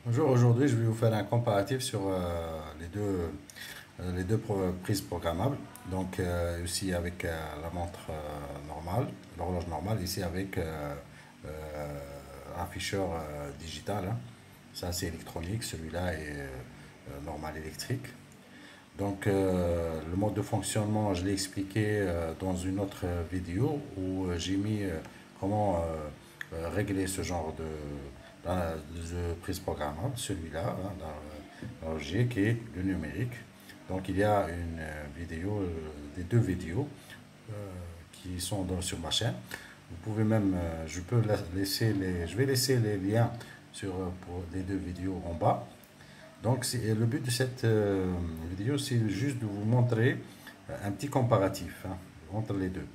Bonjour, aujourd'hui je vais vous faire un comparatif sur les deux prises programmables. Donc ici avec la montre normale, l'horloge normale, ici avec un afficheur digital, hein. Ça c'est électronique, celui-là est normal électrique. Donc le mode de fonctionnement, je l'ai expliqué dans une autre vidéo où j'ai mis comment régler ce genre de prise programmable, celui-là, hein, dans l'objet qui est le numérique. Donc il y a une vidéo, des deux vidéos euh, qui sont sur ma chaîne. Vous pouvez même, je vais laisser les liens pour les deux vidéos en bas. Donc, le but de cette vidéo, c'est juste de vous montrer un petit comparatif, hein, entre les deux.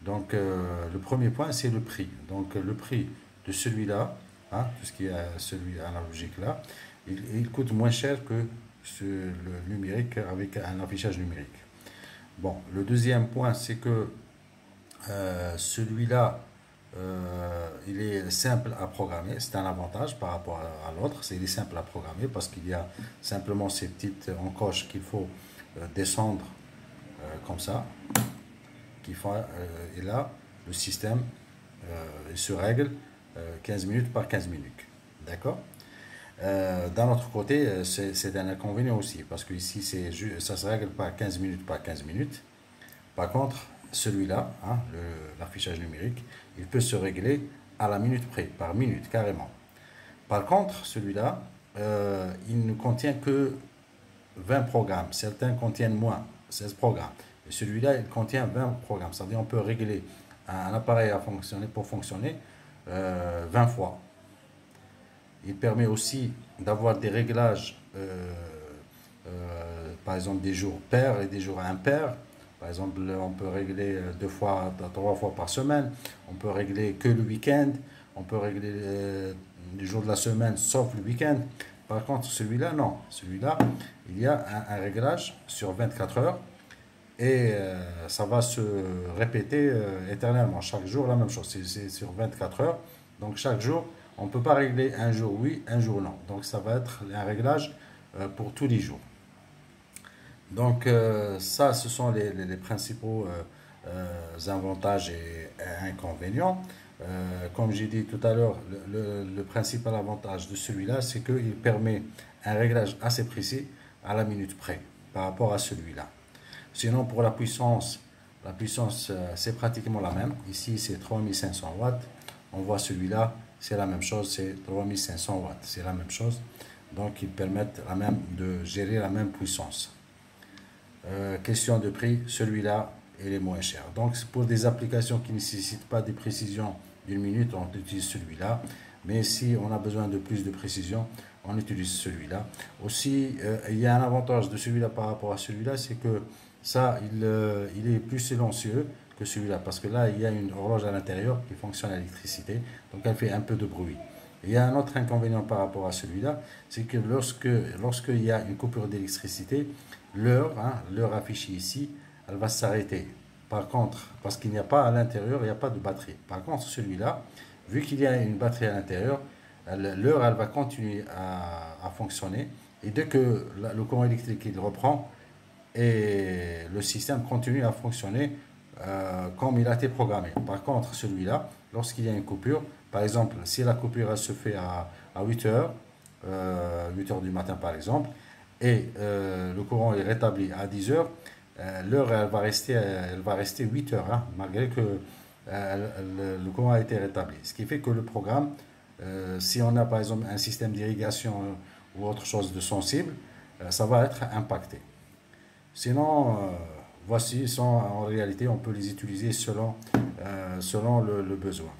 Donc, le premier point, c'est le prix. Donc, le prix de celui-là, hein, tout ce qui est celui analogique là, il coûte moins cher que le numérique avec un affichage numérique. Bon, le deuxième point, c'est que celui-là, il est simple à programmer. C'est un avantage par rapport à l'autre. Il est simple à programmer parce qu'il y a simplement ces petites encoches qu'il faut descendre comme ça. Et là, le système il se règle 15 minutes par 15 minutes. D'accord. D'un autre côté, c'est un inconvénient aussi parce que ici, ça se règle pas 15 minutes par 15 minutes. Par contre, celui-là, hein, l'affichage numérique, il peut se régler à la minute près, par minute carrément. Par contre, celui-là, il ne contient que 20 programmes. Certains contiennent moins, 16 programmes. Et celui-là, il contient 20 programmes. C'est-à-dire qu'on peut régler un appareil pour fonctionner 20 fois. Il permet aussi d'avoir des réglages, par exemple des jours pairs et des jours impairs. Par exemple, on peut régler 2 fois, 3 fois par semaine. On peut régler que le week-end. On peut régler les jours de la semaine sauf le week-end. Par contre, celui-là, non. Celui-là, il y a un réglage sur 24 heures et ça va se répéter éternellement. Chaque jour, la même chose. C'est sur 24 heures. Donc, chaque jour, on ne peut pas régler un jour oui, un jour non. Donc, ça va être un réglage pour tous les jours. Donc ça, ce sont les principaux avantages et inconvénients. Comme j'ai dit tout à l'heure, le principal avantage de celui-là, c'est qu'il permet un réglage assez précis à la minute près par rapport à celui-là. Sinon, pour la puissance c'est pratiquement la même. Ici, c'est 3500 watts. On voit celui-là, c'est la même chose, c'est 3500 watts. C'est la même chose. Donc, ils permettent de gérer la même puissance. Question de prix, celui-là, il est moins cher. Donc, pour des applications qui ne nécessitent pas des précisions d'une minute, on utilise celui-là. Mais si on a besoin de plus de précision, on utilise celui-là. Aussi, il y a un avantage de celui-là par rapport à celui-là, c'est que ça, il est plus silencieux que celui-là. Parce que là, il y a une horloge à l'intérieur qui fonctionne à l'électricité. Donc, elle fait un peu de bruit. Il y a un autre inconvénient par rapport à celui-là, c'est que lorsqu'il y a une coupure d'électricité, l'heure, hein, l'heure affichée ici, elle va s'arrêter. Par contre, parce qu'il n'y a pas à l'intérieur, il n'y a pas de batterie. Par contre, celui-là, vu qu'il y a une batterie à l'intérieur, l'heure, elle va continuer à fonctionner. Et dès que le courant électrique il reprend, et le système continue à fonctionner comme il a été programmé. Par contre, celui-là, lorsqu'il y a une coupure, par exemple, si la coupure elle se fait à 8 heures, 8 heures du matin par exemple, et le courant est rétabli à 10 heures, l'heure elle va rester 8 heures, hein, malgré que le courant a été rétabli. Ce qui fait que le programme, si on a par exemple un système d'irrigation ou autre chose de sensible, ça va être impacté. Sinon, en réalité, on peut les utiliser selon le besoin.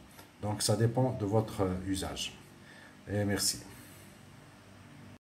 Donc, ça dépend de votre usage. Et merci.